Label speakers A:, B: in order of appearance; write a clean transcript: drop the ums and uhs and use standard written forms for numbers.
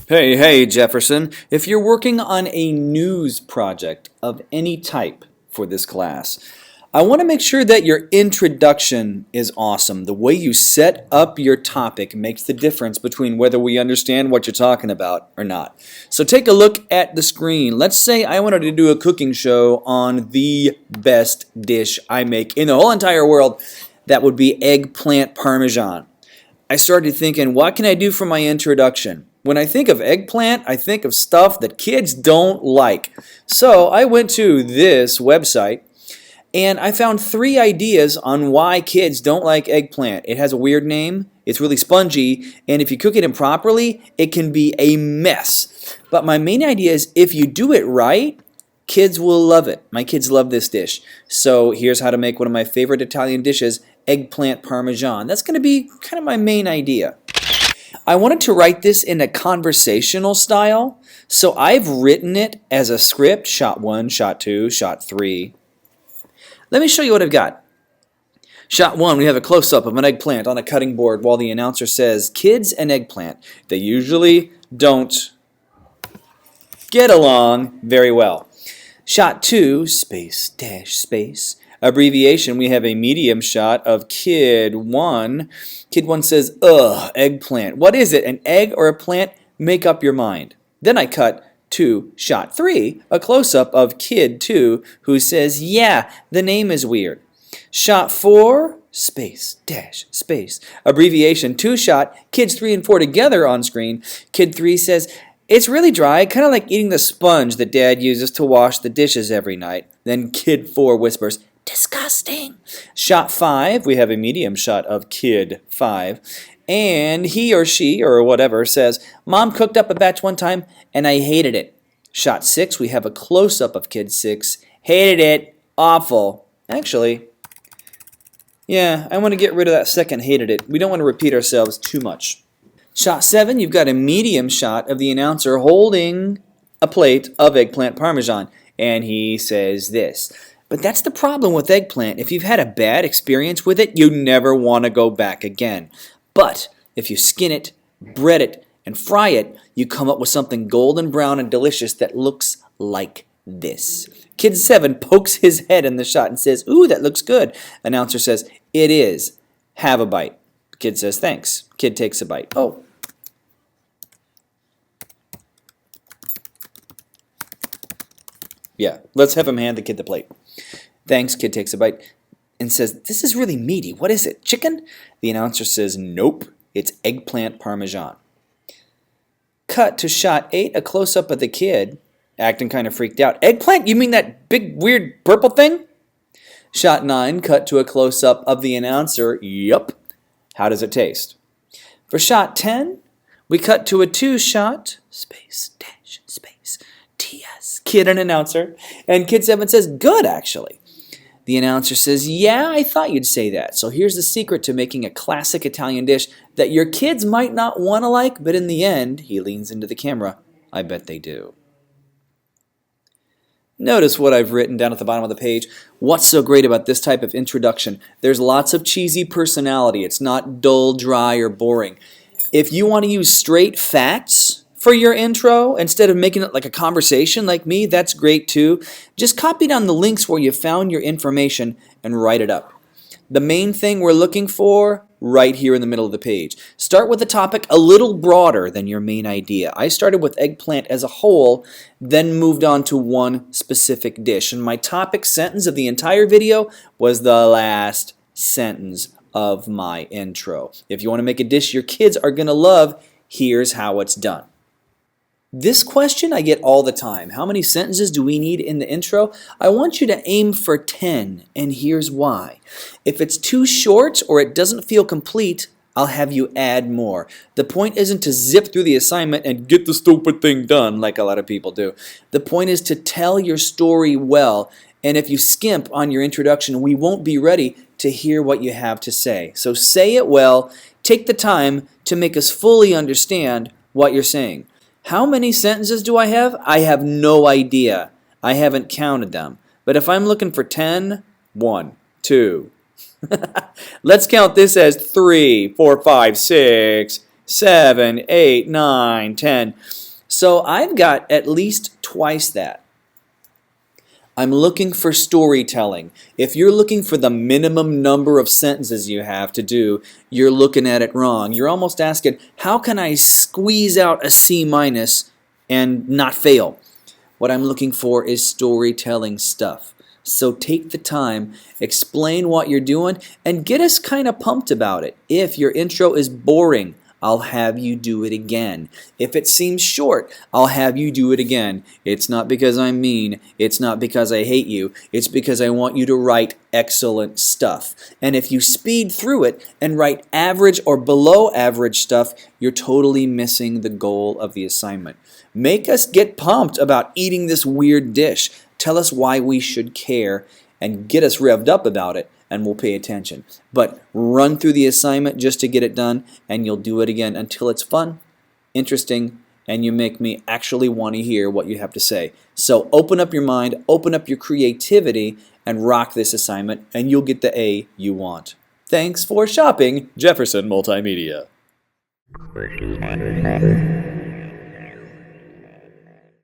A: Hey, Jefferson, if you're working on a news project of any type for this class, I want to make sure that your introduction is awesome. The way you set up your topic makes the difference between whether we understand what you're talking about or not. So take a look at the screen. Let's say I wanted to do a cooking show on the best dish I make in the whole entire world. That would be eggplant parmesan. I started thinking, what can I do for my introduction? When I think of eggplant, I think of stuff that kids don't like. So I went to this website and I found 3 ideas on why kids don't like eggplant. It has a weird name, it's really spongy, and if you cook it improperly, it can be a mess. But my main idea is if you do it right, kids will love it. My kids love this dish. So here's how to make one of my favorite Italian dishes, eggplant parmesan. That's going to be kind of my main idea. I wanted to write this in a conversational style, so I've written it as a script, shot 1, shot 2, shot 3. Let me show you what I've got. Shot 1, we have a close-up of an eggplant on a cutting board while the announcer says, kids and eggplant, they usually don't get along very well. Shot 2, space, dash, space. Abbreviation, we have a medium shot of kid 1. Kid 1 says, ugh, eggplant. What is it, an egg or a plant? Make up your mind. Then I cut to shot 3, a close-up of kid 2 who says, yeah, the name is weird. Shot 4, space, dash, space. Abbreviation, 2 shot, kids 3 and 4 together on screen. Kid 3 says, it's really dry, kind of like eating the sponge that Dad uses to wash the dishes every night. Then kid 4 whispers, disgusting. Shot 5, we have a medium shot of kid 5. And he or she or whatever says, Mom cooked up a batch one time and I hated it. Shot 6, we have a close-up of kid 6. Hated it. Awful. Actually, yeah, I want to get rid of that second hated it. We don't want to repeat ourselves too much. Shot 7, you've got a medium shot of the announcer holding a plate of eggplant parmesan. And he says this. But that's the problem with eggplant. If you've had a bad experience with it, you never want to go back again. But if you skin it, bread it, and fry it, you come up with something golden brown and delicious that looks like this. Kid 7 pokes his head in the shot and says, ooh, that looks good. Announcer says, it is. Have a bite. Kid says, thanks. Kid takes a bite. Oh. Yeah, let's have him hand the kid the plate. Thanks, kid takes a bite and says, this is really meaty. What is it, chicken? The announcer says, nope, it's eggplant parmesan. Cut to shot 8, a close-up of the kid, acting kind of freaked out. Eggplant? You mean that big, weird purple thing? Shot 9, cut to a close-up of the announcer. Yup. How does it taste? For shot 10, we cut to a 2-shot, space, dash, space, TS, kid and announcer. And kid 7 says, good, actually. The announcer says, yeah, I thought you'd say that. So here's the secret to making a classic Italian dish that your kids might not want to like, but in the end, he leans into the camera, I bet they do. Notice what I've written down at the bottom of the page. What's so great about this type of introduction? There's lots of cheesy personality. It's not dull, dry, or boring. If you want to use straight facts for your intro, instead of making it like a conversation like me, that's great too. Just copy down the links where you found your information and write it up. The main thing we're looking for, right here in the middle of the page. Start with a topic a little broader than your main idea. I started with eggplant as a whole, then moved on to one specific dish. And my topic sentence of the entire video was the last sentence of my intro. If you want to make a dish your kids are going to love, here's how it's done. This question I get all the time. How many sentences do we need in the intro? I want you to aim for 10, and here's why. If it's too short or it doesn't feel complete, I'll have you add more. The point isn't to zip through the assignment and get the stupid thing done like a lot of people do. The point is to tell your story well, and if you skimp on your introduction, we won't be ready to hear what you have to say. So say it well, take the time to make us fully understand what you're saying. How many sentences do I have? I have no idea. I haven't counted them. But if I'm looking for 10, 1, 2, Let's count this as 3, 4, 5, 6, 7, 8, 9, 10. So I've got at least twice that. I'm looking for storytelling. If you're looking for the minimum number of sentences you have to do, you're looking at it wrong. You're almost asking, how can I squeeze out a C minus and not fail? What I'm looking for is storytelling stuff. So take the time, explain what you're doing, and get us kind of pumped about it. If your intro is boring, I'll have you do it again. If it seems short, I'll have you do it again. It's not because I'm mean. It's not because I hate you. It's because I want you to write excellent stuff. And if you speed through it and write average or below average stuff, you're totally missing the goal of the assignment. Make us get pumped about eating this weird dish. Tell us why we should care and get us revved up about it, and we'll pay attention. But run through the assignment just to get it done, and you'll do it again until it's fun, interesting, and you make me actually want to hear what you have to say. So open up your mind, open up your creativity, and rock this assignment, and you'll get the A you want. Thanks for shopping, Jefferson Multimedia.